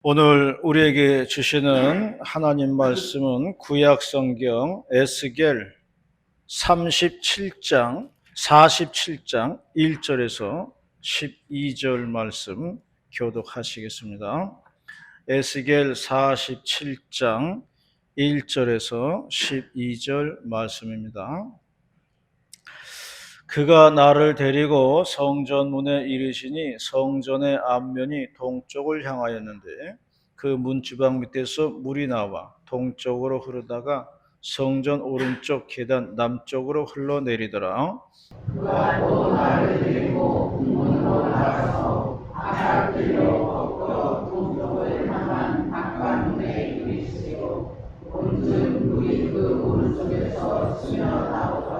오늘 우리에게 주시는 하나님 말씀은 구약 성경 에스겔 37장 1절에서 12절 말씀 교독하시겠습니다. 에스겔 47장 1절에서 12절 말씀입니다. 그가 나를 데리고 성전 문에 이르시니 성전의 앞면이 동쪽을 향하였는데 그 문지방 밑에서 물이 나와 동쪽으로 흐르다가 성전 오른쪽 계단 남쪽으로 흘러내리더라. 그가 또 나를 데리고 문으로 나가서 바깥 길로 걷고 동쪽을 향한 바깥문에 이르시고 온즉 물이 그 오른쪽에서 스며나오더라.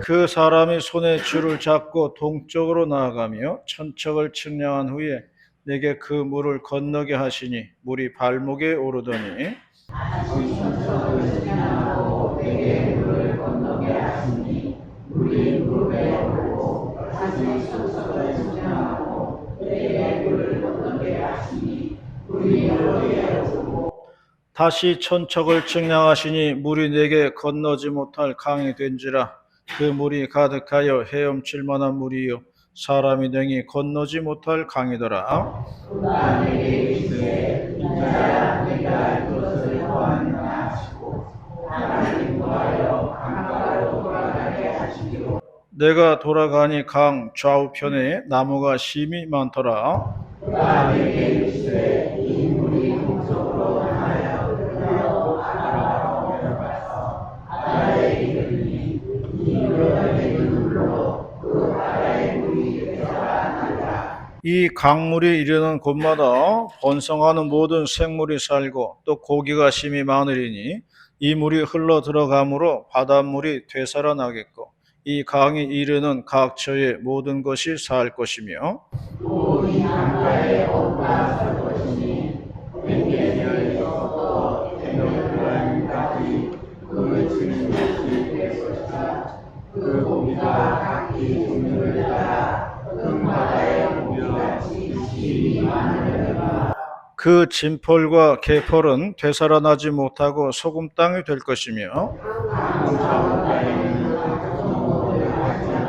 그 사람이 손에 줄을 잡고 동쪽으로 나아가며 천척을 측량한 후에 내게 그 물을 건너게 하시니 물이 발목에 오르더니 다시 천척을 측량하고 내게 물을 건너게 하시니 물이 무릎에 오르고 다시 천척을 측량하고 내게 물을 건너게 하시니 물이 머리에 오르고 다시 천척을 측량하시니 물이 내게 건너지 못할 강이 된지라. 그 물이 가득하여 헤엄칠 만한 물이요 사람이 능히 건너지 못할 강이더라. 그가 내게 이르시되 인자야 내가 이것을 보았느냐 하시고 하나님 구하여 강가로 돌아가게 하시기로. 내가 돌아가니 강 좌우편에 나무가 심이 많더라. 그가 내게 이르시되 이 물이 동쪽으로 향하여 흘러 바다로 내려가서 바다에 이르니 이 흘러내리는 물로 그 바다의 물이 되살아나리라. 이 강물이 이르는 곳마다 번성하는 모든 생물이 살고 또 고기가 심이 많으리니 이 물이 흘러 들어가므로 바닷물이 되살아나겠고 이 강이 이르는 각처의 모든 것이 살 것이며 또 이 강가에 어부가 설 것이니 에게서부터 에노드라까지 그 증인이 될 것이다. 그 고기가 각기 종류를 따라 큰 바다의 고기같이 심이 많으려니와 그 진펄과 개펄은 되살아나지 못하고 소금 땅이 될 것이며 강 좌우가에는 각종 모든 가지가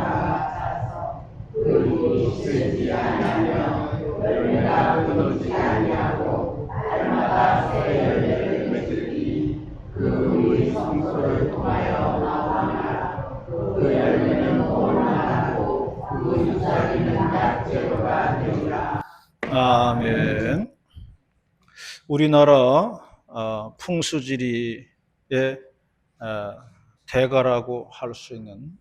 그 있을지 아니하며 열매가 끊어지지 아니하고 날마다 새 열매를 맺으니 그 물이 성소를 통하여 나오느니라. 그 열매는 올만하고 그 잎사귀는 약재료가 되리라. 아멘. 우리나라 풍수지리의 대가라고 할 수 있는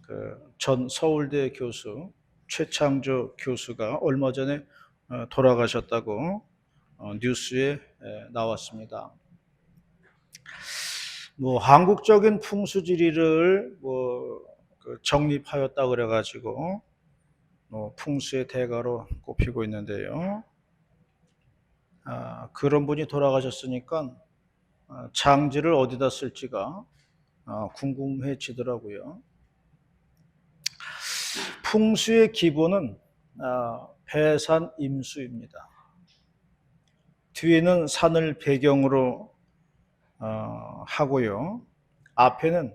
그 전 서울대 교수 최창조 교수가 얼마 전에 돌아가셨다고 뉴스에 나왔습니다. 뭐 한국적인 풍수지리를 정립하였다 그래가지고 풍수의 대가로 꼽히고 있는데요. 그런 분이 돌아가셨으니까 장지를 어디다 쓸지가 궁금해지더라고요. 풍수의 기본은 배산임수입니다. 뒤에는 산을 배경으로 하고요. 앞에는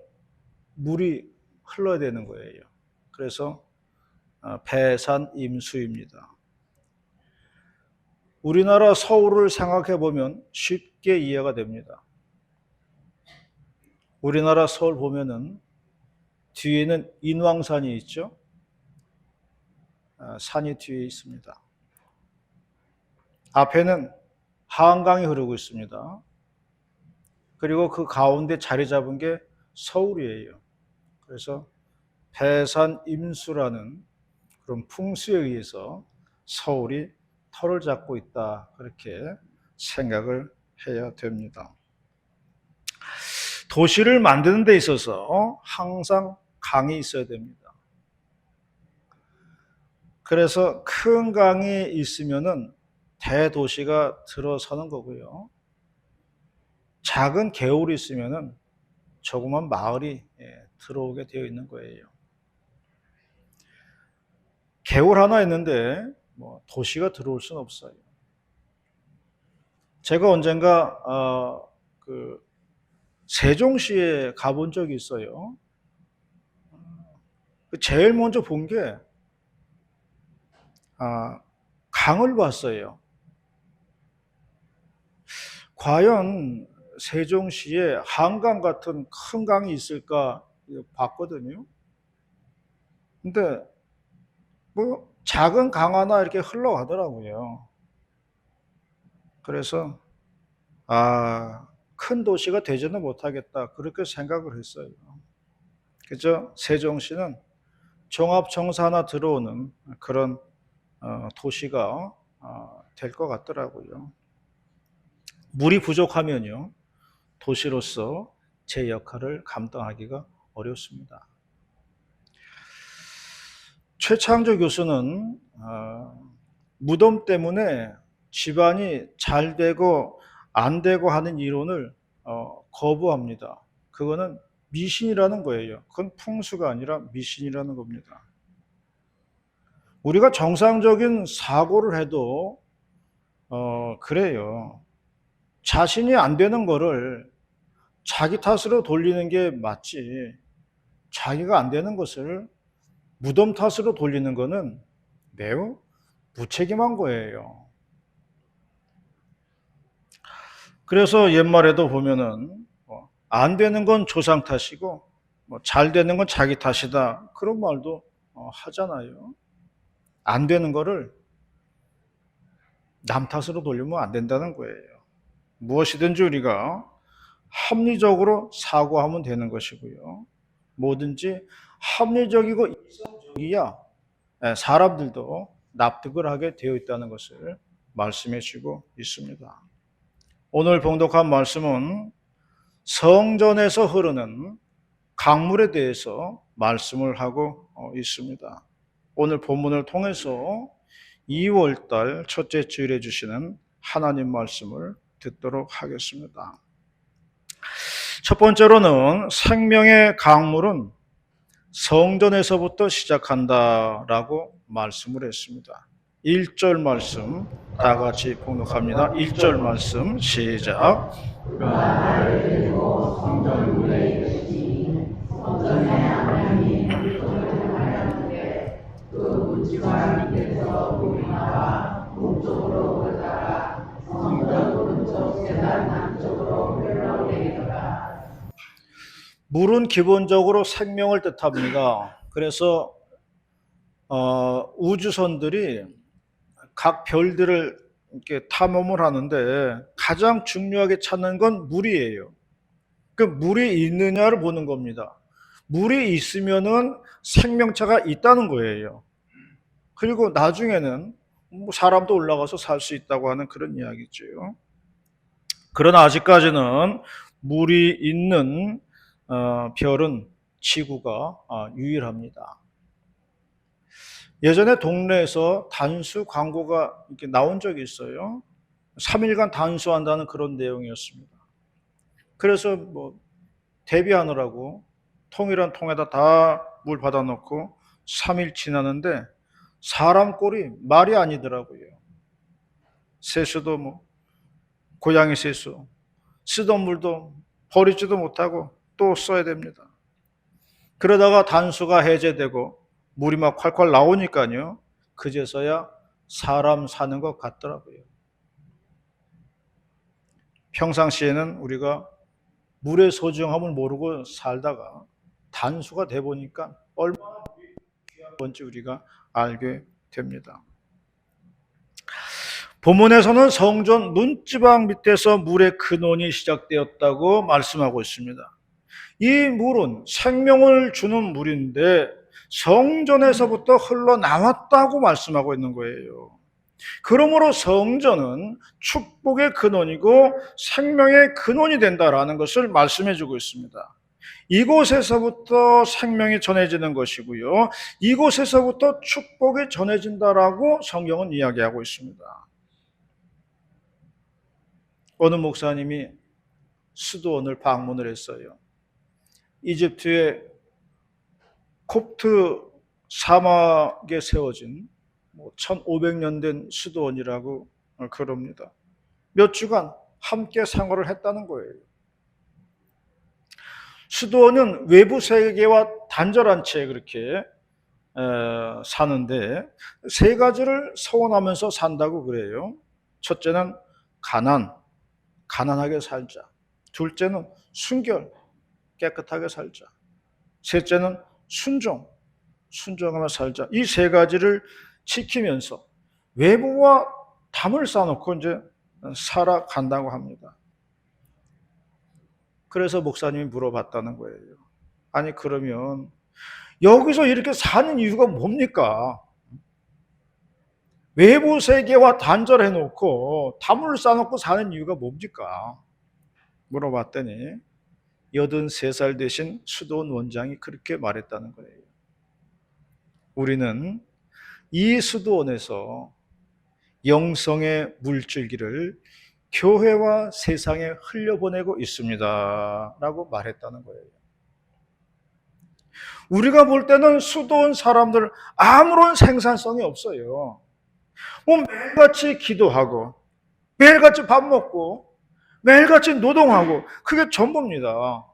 물이 흘러야 되는 거예요. 그래서 배산임수입니다. 우리나라 서울을 생각해 보면 쉽게 이해가 됩니다. 우리나라 서울 보면은 뒤에는 인왕산이 있죠. 산이 뒤에 있습니다. 앞에는 한강이 흐르고 있습니다. 그리고 그 가운데 자리 잡은 게 서울이에요. 그래서 배산임수라는 그런 풍수에 의해서 서울이 터를 잡고 있다. 그렇게 생각을 해야 됩니다. 도시를 만드는 데 있어서 항상 강이 있어야 됩니다. 그래서 큰 강이 있으면은 대도시가 들어서는 거고요. 작은 개울이 있으면은 조그만 마을이 들어오게 되어 있는 거예요. 개울 하나 있는데 도시가 들어올 수는 없어요. 제가 언젠가 그 세종시에 가본 적이 있어요. 제일 먼저 본 게 강을 봤어요. 과연 세종시에 한강 같은 큰 강이 있을까 봤거든요. 근데 뭐 작은 강 하나 이렇게 흘러가더라고요. 그래서 큰 도시가 되지는 못하겠다 그렇게 생각을 했어요. 그죠? 세종시는 종합청사 하나 들어오는 그런 도시가 될 것 같더라고요. 물이 부족하면요, 도시로서 제 역할을 감당하기가 어렵습니다. 최창조 교수는 무덤 때문에 집안이 잘 되고 안 되고 하는 이론을 거부합니다. 그거는 미신이라는 거예요. 그건 풍수가 아니라 미신이라는 겁니다. 우리가 정상적인 사고를 해도 그래요. 자신이 안 되는 거를 자기 탓으로 돌리는 게 맞지. 자기가 안 되는 것을 무덤 탓으로 돌리는 거는 매우 무책임한 거예요. 그래서 옛말에도 보면은 안 되는 건 조상 탓이고 잘 되는 건 자기 탓이다. 그런 말도 하잖아요. 안 되는 거를 남 탓으로 돌리면 안 된다는 거예요. 무엇이든지 우리가 합리적으로 사고하면 되는 것이고요. 뭐든지 합리적이고 이성적이야 사람들도 납득을 하게 되어 있다는 것을 말씀해 주고 있습니다. 오늘 봉독한 말씀은 성전에서 흐르는 강물에 대해서 말씀을 하고 있습니다. 오늘 본문을 통해서 2월달 첫째 주일에 주시는 하나님 말씀을 듣도록 하겠습니다. 첫 번째로는 생명의 강물은 성전에서부터 시작한다라고 말씀을 했습니다. 1절 말씀 다 같이 봉독합니다. 1절 말씀 시작. 물은 기본적으로 생명을 뜻합니다. 그래서 우주선들이 각 별들을 이렇게 탐험을 하는데 가장 중요하게 찾는 건 물이에요. 그 물이 있느냐를 보는 겁니다. 물이 있으면은 생명체가 있다는 거예요. 그리고 나중에는 뭐 사람도 올라가서 살 수 있다고 하는 그런 이야기죠. 그러나 아직까지는 물이 있는 별은 지구가 유일합니다. 예전에 동네에서 단수 광고가 이렇게 나온 적이 있어요. 3일간 단수한다는 그런 내용이었습니다. 그래서 뭐 대비하느라고 통일한 통에다 다 물 받아놓고 3일 지나는데 사람 꼴이 말이 아니더라고요. 세수도 뭐 고양이 세수, 쓰던 물도 버리지도 못하고 또 써야 됩니다. 그러다가 단수가 해제되고 물이 막 콸콸 나오니까요. 그제서야 사람 사는 것 같더라고요. 평상시에는 우리가 물의 소중함을 모르고 살다가 단수가 돼 보니까 얼마나 귀한 건지 우리가 알게 됩니다. 본문에서는 성전 문지방 밑에서 물의 근원이 시작되었다고 말씀하고 있습니다. 이 물은 생명을 주는 물인데 성전에서부터 흘러나왔다고 말씀하고 있는 거예요. 그러므로 성전은 축복의 근원이고 생명의 근원이 된다라는 것을 말씀해 주고 있습니다. 이곳에서부터 생명이 전해지는 것이고요. 이곳에서부터 축복이 전해진다라고 성경은 이야기하고 있습니다. 어느 목사님이 수도원을 방문을 했어요. 이집트의 콥트 사막에 세워진 1500년 된 수도원이라고 그럽니다. 몇 주간 함께 생활을 했다는 거예요. 수도원은 외부 세계와 단절한 채 그렇게 사는데 세 가지를 서원하면서 산다고 그래요. 첫째는 가난하게 살자. 둘째는 순결, 깨끗하게 살자. 셋째는 순종하며 살자. 이 세 가지를 지키면서 외부와 담을 쌓아놓고 이제 살아간다고 합니다. 그래서 목사님이 물어봤다는 거예요. 아니 그러면 여기서 이렇게 사는 이유가 뭡니까? 외부 세계와 단절해 놓고 담을 쌓아놓고 사는 이유가 뭡니까? 물어봤더니 83살 되신 수도원 원장이 그렇게 말했다는 거예요. 우리는 이 수도원에서 영성의 물줄기를 교회와 세상에 흘려보내고 있습니다. 라고 말했다는 거예요. 우리가 볼 때는 수도원 사람들 아무런 생산성이 없어요. 뭐 매일같이 기도하고 매일같이 밥 먹고 매일같이 노동하고 그게 전부입니다.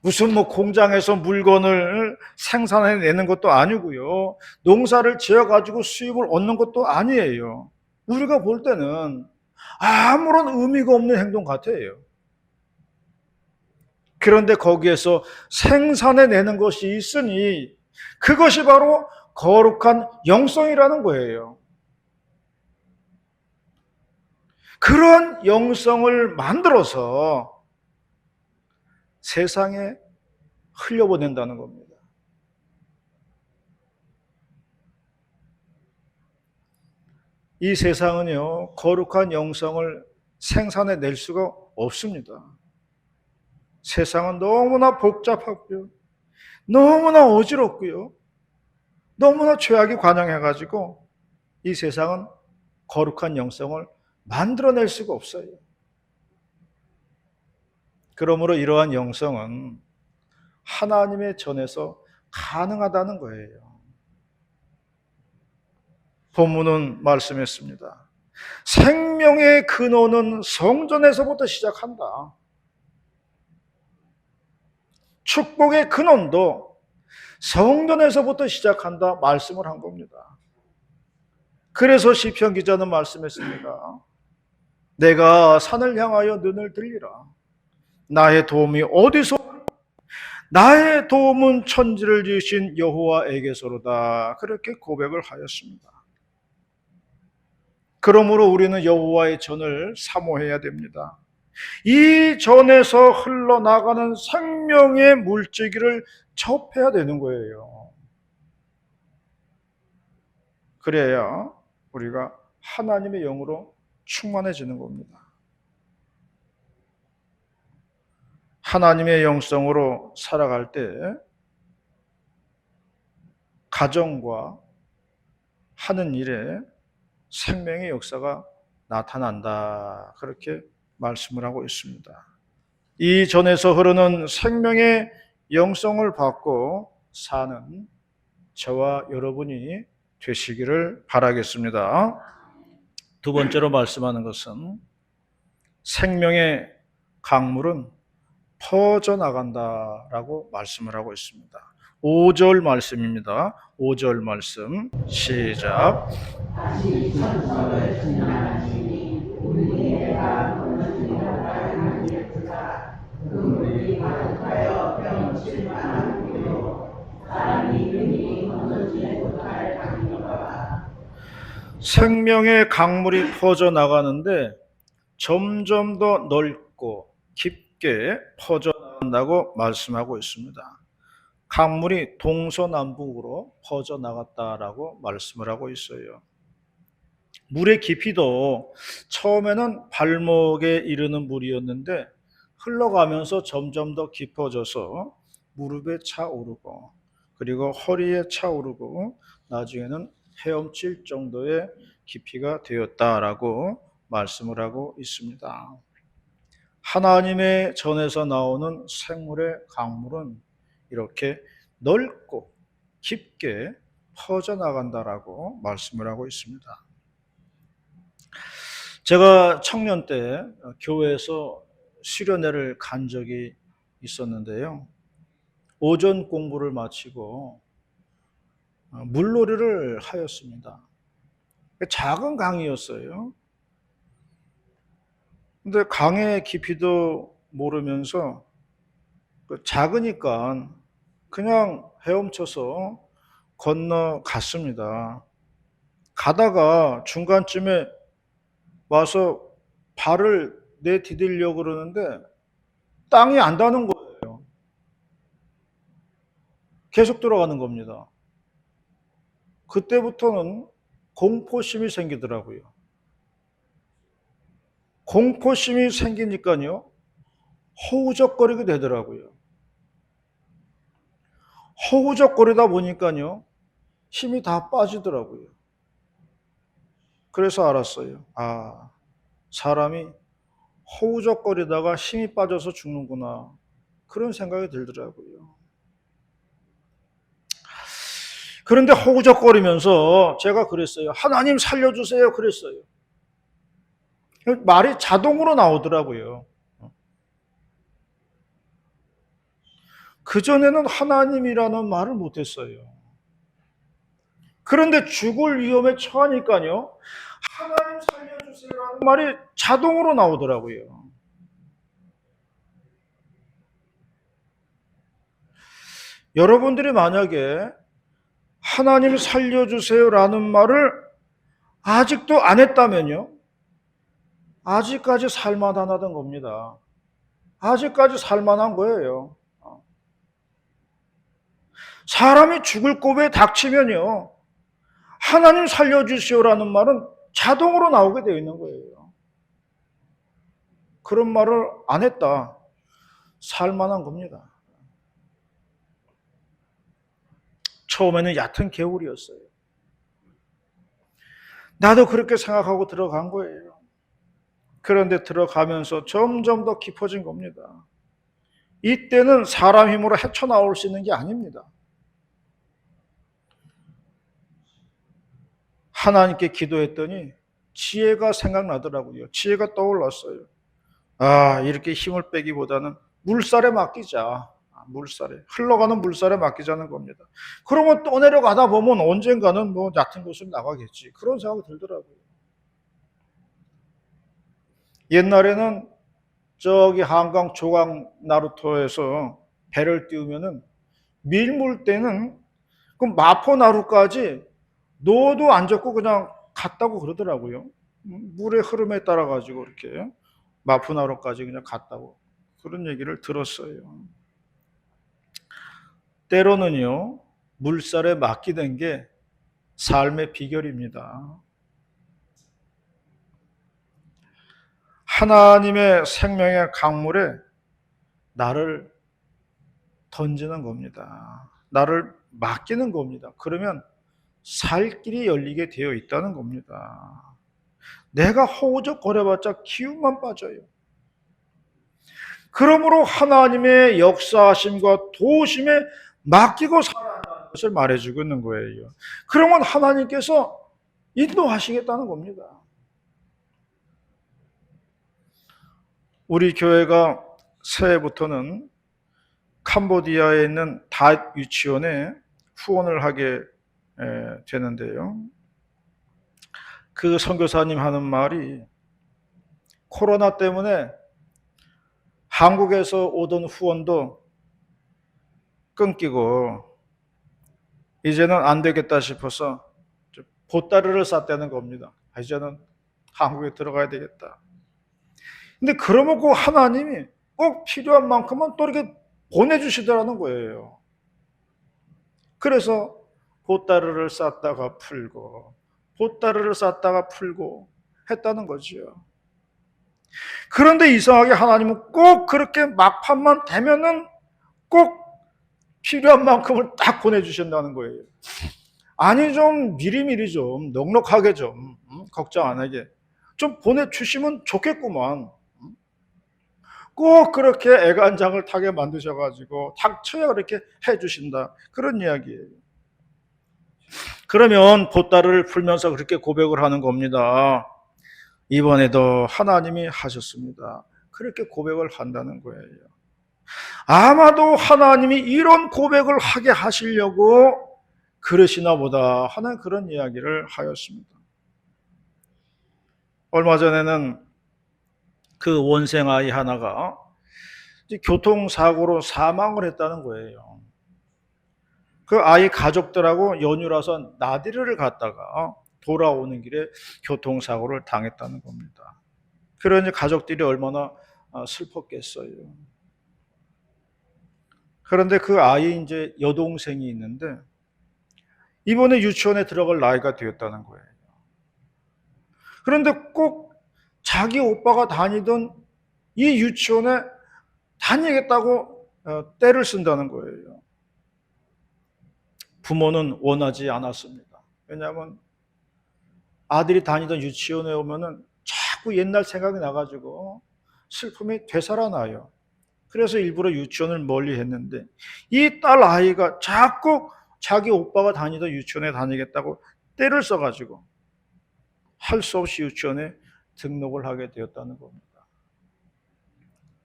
무슨 뭐 공장에서 물건을 생산해내는 것도 아니고요. 농사를 지어가지고 수입을 얻는 것도 아니에요. 우리가 볼 때는 아무런 의미가 없는 행동 같아요. 그런데 거기에서 생산해내는 것이 있으니 그것이 바로 거룩한 영성이라는 거예요. 그런 영성을 만들어서 세상에 흘려보낸다는 겁니다. 이 세상은요, 거룩한 영성을 생산해낼 수가 없습니다. 세상은 너무나 복잡하고요, 너무나 어지럽고요, 너무나 죄악이 관영해가지고 이 세상은 거룩한 영성을 만들어낼 수가 없어요. 그러므로 이러한 영성은 하나님의 전에서 가능하다는 거예요. 본문은 말씀했습니다. 생명의 근원은 성전에서부터 시작한다. 축복의 근원도 성전에서부터 시작한다 말씀을 한 겁니다. 그래서 시편 기자는 말씀했습니다. 내가 산을 향하여 눈을 들리라. 나의 도움이 어디서? 나의 도움은 천지를 지으신 여호와에게서로다. 그렇게 고백을 하였습니다. 그러므로 우리는 여호와의 전을 사모해야 됩니다. 이 전에서 흘러나가는 생명의 물질기를 접해야 되는 거예요. 그래야 우리가 하나님의 영으로 충만해지는 겁니다. 하나님의 영성으로 살아갈 때 가정과 하는 일에 생명의 역사가 나타난다. 그렇게 말씀을 하고 있습니다. 이 전에서 흐르는 생명의 영성을 받고 사는 저와 여러분이 되시기를 바라겠습니다. 두 번째로 말씀하는 것은 생명의 강물은 퍼져나간다라고 말씀을 하고 있습니다. 5절 말씀입니다. 5절 말씀 시작. 다시 천성을 지나가시니 우리가 무너진 것과 그 물이 가득하여 병칠 만한 물로 사람이 능히 건너지 못할 강도가 생명의 강물이 퍼져나가는데 점점 더 넓고 깊게 퍼져나간다고 말씀하고 있습니다. 강물이 동서남북으로 퍼져나갔다라고 말씀을 하고 있어요. 물의 깊이도 처음에는 발목에 이르는 물이었는데 흘러가면서 점점 더 깊어져서 무릎에 차오르고 그리고 허리에 차오르고 나중에는 헤엄칠 정도의 깊이가 되었다라고 말씀을 하고 있습니다. 하나님의 전에서 나오는 생물의 강물은 이렇게 넓고 깊게 퍼져나간다라고 말씀을 하고 있습니다. 제가 청년 때 교회에서 수련회를 간 적이 있었는데요. 오전 공부를 마치고 물놀이를 하였습니다. 작은 강이었어요. 근데 강의 깊이도 모르면서 작으니까 그냥 헤엄쳐서 건너갔습니다. 가다가 중간쯤에 와서 발을 내디디려고 그러는데 땅이 안 닿는 거예요. 계속 들어가는 겁니다. 그때부터는 공포심이 생기더라고요. 공포심이 생기니까요, 허우적거리게 되더라고요. 허우적거리다 보니까요, 힘이 다 빠지더라고요. 그래서 알았어요. 아, 사람이 허우적거리다가 힘이 빠져서 죽는구나. 그런 생각이 들더라고요. 그런데 허우적거리면서 제가 그랬어요. 하나님 살려주세요. 그랬어요. 말이 자동으로 나오더라고요. 그전에는 하나님이라는 말을 못했어요. 그런데 죽을 위험에 처하니까요, 하나님 살려주세요라는 말이 자동으로 나오더라고요. 여러분들이 만약에 하나님 살려주세요라는 말을 아직도 안 했다면요, 아직까지 살만하다는 겁니다. 아직까지 살만한 거예요. 사람이 죽을 고비에 닥치면요, 하나님 살려주시오라는 말은 자동으로 나오게 되어 있는 거예요. 그런 말을 안 했다. 살만한 겁니다. 처음에는 얕은 개울이었어요. 나도 그렇게 생각하고 들어간 거예요. 그런데 들어가면서 점점 더 깊어진 겁니다. 이때는 사람 힘으로 헤쳐나올 수 있는 게 아닙니다. 하나님께 기도했더니 지혜가 생각나더라고요. 지혜가 떠올랐어요. 아, 이렇게 힘을 빼기보다는 물살에 맡기자. 물살에. 흘러가는 물살에 맡기자는 겁니다. 그러면 또 내려가다 보면 언젠가는 뭐 얕은 곳으로 나가겠지. 그런 생각이 들더라고요. 옛날에는 저기 한강 조강 나루터에서 배를 띄우면은 밀물 때는 그 마포나루까지 노도 안 젓고 그냥 갔다고 그러더라고요. 물의 흐름에 따라 가지고 이렇게 마포나루까지 그냥 갔다고 그런 얘기를 들었어요. 때로는요, 물살에 맡기는 게 삶의 비결입니다. 하나님의 생명의 강물에 나를 던지는 겁니다. 나를 맡기는 겁니다. 그러면 살 길이 열리게 되어 있다는 겁니다. 내가 허우적거려봤자 기운만 빠져요. 그러므로 하나님의 역사하심과 도우심에 맡기고 살아간다는 것을 말해주고 있는 거예요. 그러면 하나님께서 인도하시겠다는 겁니다. 우리 교회가 새해부터는 캄보디아에 있는 닷 유치원에 후원을 하게 되는데요. 그 선교사님 하는 말이 코로나 때문에 한국에서 오던 후원도 끊기고 이제는 안 되겠다 싶어서 보따리를 쌌다는 겁니다. 이제는 한국에 들어가야 되겠다. 근데 그러면 그 하나님이 꼭 필요한 만큼은 또 이렇게 보내주시더라는 거예요. 그래서 보따리를 쌌다가 풀고 보따리를 쌌다가 풀고 했다는 거죠. 그런데 이상하게 하나님은 꼭 그렇게 막판만 되면은 꼭 필요한 만큼을 딱 보내주신다는 거예요. 아니 좀 미리미리 좀 넉넉하게 좀 걱정 안 하게 좀 보내주시면 좋겠구만. 꼭 그렇게 애간장을 타게 만드셔가지고 닥쳐야 그렇게 해주신다. 그런 이야기예요. 그러면 보따리를 풀면서 그렇게 고백을 하는 겁니다. 이번에도 하나님이 하셨습니다. 그렇게 고백을 한다는 거예요. 아마도 하나님이 이런 고백을 하게 하시려고 그러시나 보다 하는 그런 이야기를 하였습니다. 얼마 전에는 그 원생 아이 하나가 교통사고로 사망을 했다는 거예요. 그 아이 가족들하고 연휴라서 나들이를 갔다가 돌아오는 길에 교통사고를 당했다는 겁니다. 그러니 가족들이 얼마나 슬펐겠어요. 그런데 그 아이 이제 여동생이 있는데 이번에 유치원에 들어갈 나이가 되었다는 거예요. 그런데 꼭 자기 오빠가 다니던 이 유치원에 다니겠다고 떼를 쓴다는 거예요. 부모는 원하지 않았습니다. 왜냐하면 아들이 다니던 유치원에 오면은 자꾸 옛날 생각이 나가지고 슬픔이 되살아나요. 그래서 일부러 유치원을 멀리 했는데 이 딸 아이가 자꾸 자기 오빠가 다니던 유치원에 다니겠다고 떼를 써가지고 할 수 없이 유치원에 등록을 하게 되었다는 겁니다.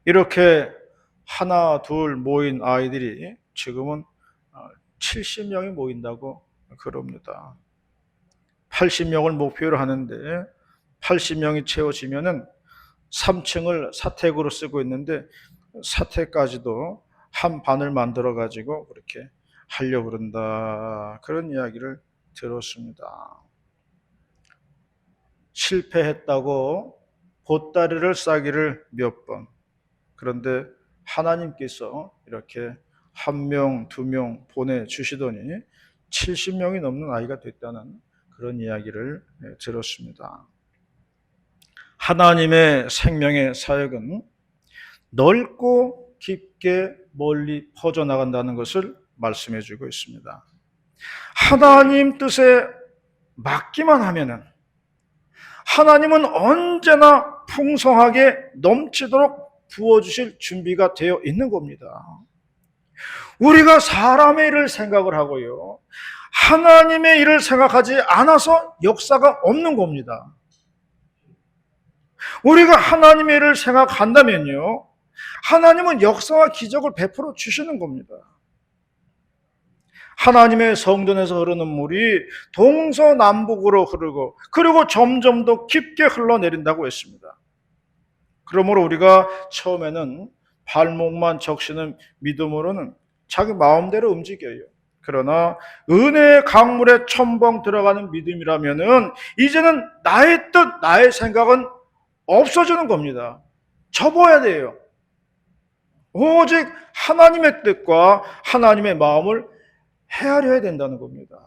이렇게 하나 둘 모인 아이들이 지금은 70명이 모인다고 그럽니다. 80명을 목표로 하는데 80명이 채워지면은 3층을 사택으로 쓰고 있는데 사택까지도 한 반을 만들어 가지고 그렇게 하려고 그런다. 그런 이야기를 들었습니다. 실패했다고 보따리를 싸기를 몇 번. 그런데 하나님께서 이렇게 한 명, 두 명 보내주시더니 70명이 넘는 아이가 됐다는 그런 이야기를 들었습니다. 하나님의 생명의 사역은 넓고 깊게 멀리 퍼져나간다는 것을 말씀해 주고 있습니다. 하나님 뜻에 맡기만 하면은 하나님은 언제나 풍성하게 넘치도록 부어주실 준비가 되어 있는 겁니다. 우리가 사람의 일을 생각을 하고요, 하나님의 일을 생각하지 않아서 역사가 없는 겁니다. 우리가 하나님의 일을 생각한다면요, 하나님은 역사와 기적을 베풀어 주시는 겁니다. 하나님의 성전에서 흐르는 물이 동서남북으로 흐르고 그리고 점점 더 깊게 흘러내린다고 했습니다. 그러므로 우리가 처음에는 발목만 적시는 믿음으로는 자기 마음대로 움직여요. 그러나 은혜의 강물에 첨벙 들어가는 믿음이라면은 이제는 나의 뜻, 나의 생각은 없어지는 겁니다. 접어야 돼요. 오직 하나님의 뜻과 하나님의 마음을 헤아려야 된다는 겁니다.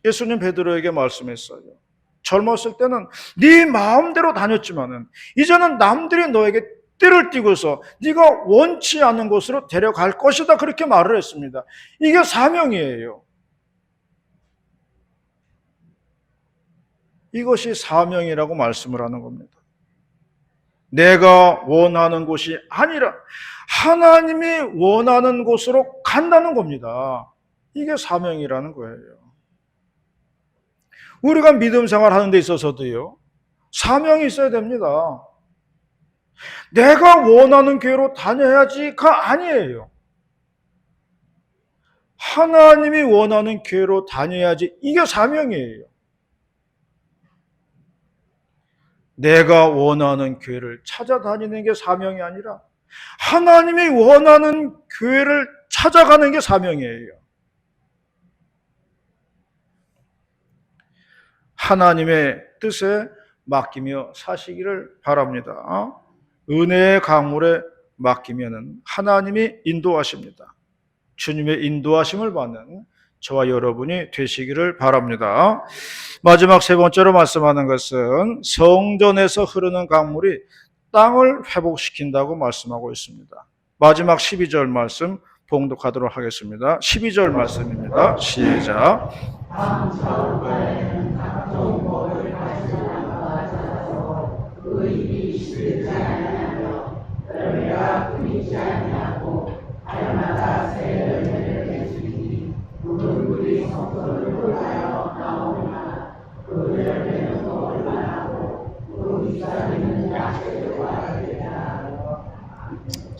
예수님 베드로에게 말씀했어요. 젊었을 때는 네 마음대로 다녔지만은 이제는 남들이 너에게 띠를 띠고서 네가 원치 않는 곳으로 데려갈 것이다, 그렇게 말을 했습니다. 이게 사명이에요. 이것이 사명이라고 말씀을 하는 겁니다. 내가 원하는 곳이 아니라 하나님이 원하는 곳으로 간다는 겁니다. 이게 사명이라는 거예요. 우리가 믿음 생활하는 데 있어서도요, 사명이 있어야 됩니다. 내가 원하는 교회로 다녀야지가 아니에요. 하나님이 원하는 교회로 다녀야지, 이게 사명이에요. 내가 원하는 교회를 찾아다니는 게 사명이 아니라 하나님이 원하는 교회를 찾아가는 게 사명이에요. 하나님의 뜻에 맡기며 사시기를 바랍니다. 은혜의 강물에 맡기면 하나님이 인도하십니다. 주님의 인도하심을 받는 저와 여러분이 되시기를 바랍니다. 마지막 세 번째로 말씀하는 것은 성전에서 흐르는 강물이 땅을 회복시킨다고 말씀하고 있습니다. 마지막 12절 말씀 봉독하도록 하겠습니다. 12절 말씀입니다. 시작.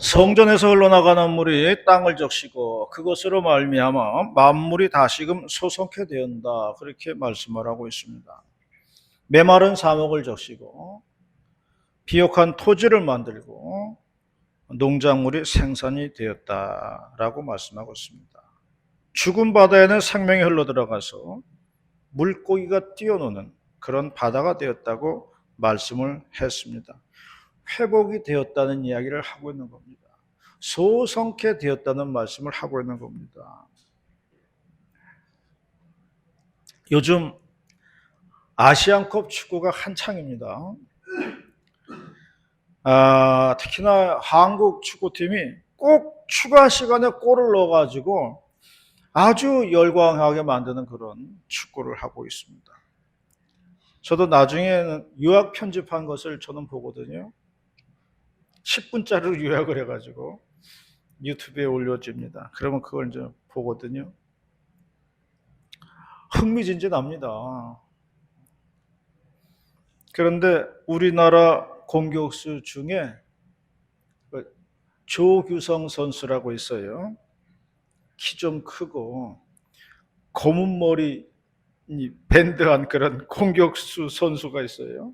성전에서 흘러나가는 물이 땅을 적시고 그것으로 말미암아 만물이 다시금 소성케 되었다. 그렇게 말씀을 하고 있습니다. 메마른 사목을 적시고 비옥한 토지를 만들고 농작물이 생산이 되었다라고 말씀하고 있습니다. 죽은 바다에는 생명이 흘러들어가서 물고기가 뛰어노는 그런 바다가 되었다고 말씀을 했습니다. 회복이 되었다는 이야기를 하고 있는 겁니다. 소성케 되었다는 말씀을 하고 있는 겁니다. 요즘 아시안컵 축구가 한창입니다. 특히나 한국 축구팀이 꼭 추가 시간에 골을 넣어가지고 아주 열광하게 만드는 그런 축구를 하고 있습니다. 저도 나중에는 요약 편집한 것을 저는 보거든요. 10분짜리로 요약을 해가지고 유튜브에 올려집니다. 그러면 그걸 이제 보거든요. 흥미진진합니다. 그런데 우리나라 공격수 중에 조규성 선수라고 있어요. 키 좀 크고 검은 머리 밴드한 그런 공격수 선수가 있어요.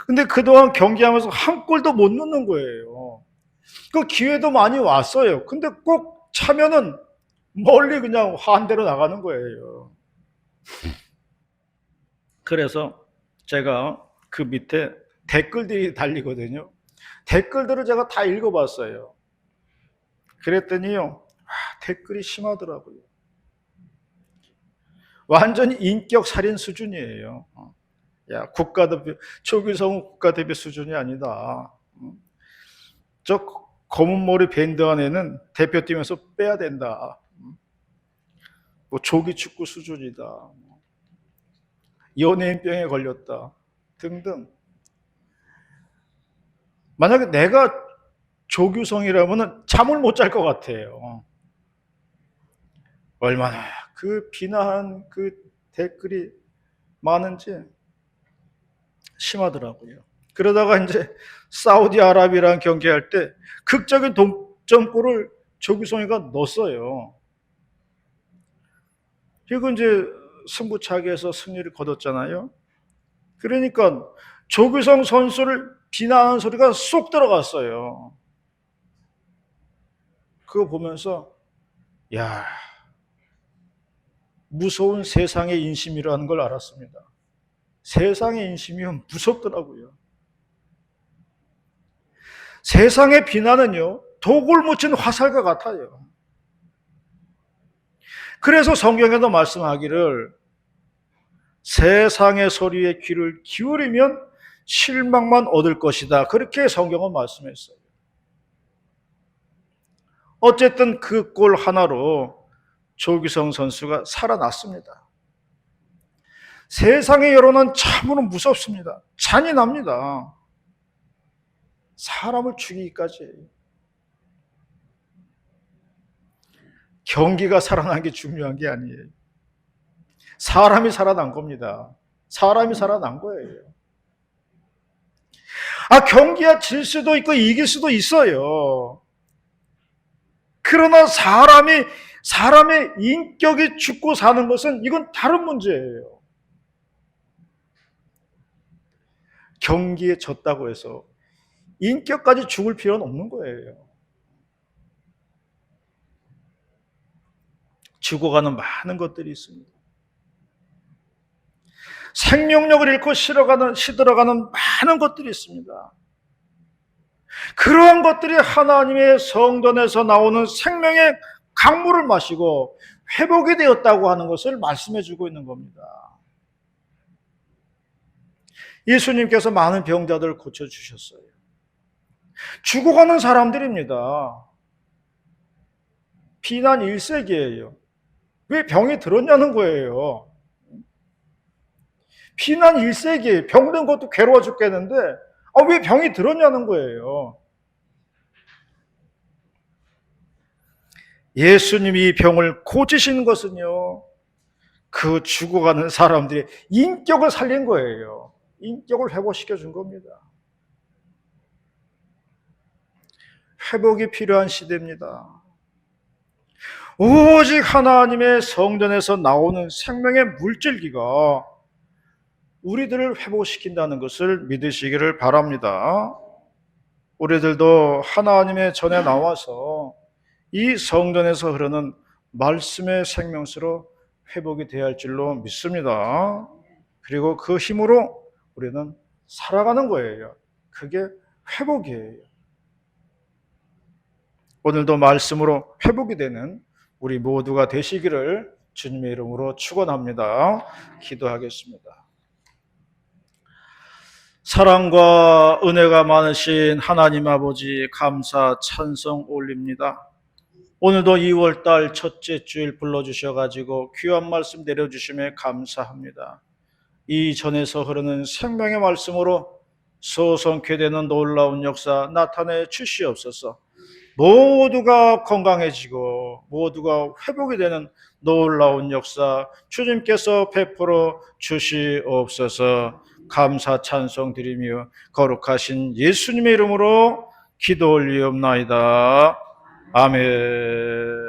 근데 그동안 경기하면서 한 골도 못 넣는 거예요. 그 기회도 많이 왔어요. 근데 꼭 차면은 멀리 그냥 한대로 나가는 거예요. 그래서 제가 그 밑에 댓글들이 달리거든요. 댓글들을 제가 다 읽어봤어요. 그랬더니요, 댓글이 심하더라고요. 완전히 인격 살인 수준이에요. 야, 국가대표, 조규성은 국가대표 수준이 아니다. 저 검은 머리 밴드 안에는 대표팀에서 빼야 된다. 뭐 조기 축구 수준이다. 연예인병에 걸렸다. 등등. 만약에 내가 조규성이라면 잠을 못 잘 것 같아요. 얼마나 그 비난한 그 댓글이 많은지 심하더라고요. 그러다가 이제 사우디아라비아랑 경기할 때 극적인 동점골을 조규성이가 넣었어요. 그리고 이제 승부차기에서 승리를 거뒀잖아요. 그러니까 조규성 선수를 비난하는 소리가 쏙 들어갔어요. 그거 보면서 야, 무서운 세상의 인심이라는 걸 알았습니다. 세상의 인심이면 무섭더라고요. 세상의 비난은요, 독을 묻힌 화살과 같아요. 그래서 성경에도 말씀하기를 세상의 소리에 귀를 기울이면 실망만 얻을 것이다. 그렇게 성경은 말씀했어요. 어쨌든 그 골 하나로 조규성 선수가 살아났습니다. 세상의 여론은 참으로 무섭습니다. 잔인합니다. 사람을 죽이기까지. 경기가 살아난 게 중요한 게 아니에요. 사람이 살아난 겁니다. 사람이 살아난 거예요. 경기가 질 수도 있고 이길 수도 있어요. 그러나 사람의 인격이 죽고 사는 것은 이건 다른 문제예요. 경기에 졌다고 해서 인격까지 죽을 필요는 없는 거예요. 죽어가는 많은 것들이 있습니다. 생명력을 잃고 시들어가는 많은 것들이 있습니다. 그러한 것들이 하나님의 성전에서 나오는 생명의 강물을 마시고 회복이 되었다고 하는 것을 말씀해 주고 있는 겁니다. 예수님께서 많은 병자들을 고쳐주셨어요. 죽어가는 사람들입니다. 비난 1세기예요. 왜 병이 들었냐는 거예요. 비난 1세기, 병든 것도 괴로워 죽겠는데 왜 병이 들었냐는 거예요. 예수님이 이 병을 고치신 것은요, 그 죽어가는 사람들의 인격을 살린 거예요. 인격을 회복시켜 준 겁니다. 회복이 필요한 시대입니다. 오직 하나님의 성전에서 나오는 생명의 물질기가 우리들을 회복시킨다는 것을 믿으시기를 바랍니다. 우리들도 하나님의 전에 나와서 이 성전에서 흐르는 말씀의 생명수로 회복이 되어야 할 줄로 믿습니다. 그리고 그 힘으로 우리는 살아가는 거예요. 그게 회복이에요. 오늘도 말씀으로 회복이 되는 우리 모두가 되시기를 주님의 이름으로 축원합니다. 기도하겠습니다. 사랑과 은혜가 많으신 하나님 아버지 감사 찬송 올립니다. 오늘도 2월달 첫째 주일 불러주셔가지고 귀한 말씀 내려주심에 감사합니다. 이 전에서 흐르는 생명의 말씀으로 소성케 되는 놀라운 역사 나타내 주시옵소서. 모두가 건강해지고 모두가 회복이 되는 놀라운 역사 주님께서 베풀어 주시옵소서. 감사 찬송 드리며 거룩하신 예수님의 이름으로 기도 올리옵나이다. 아멘.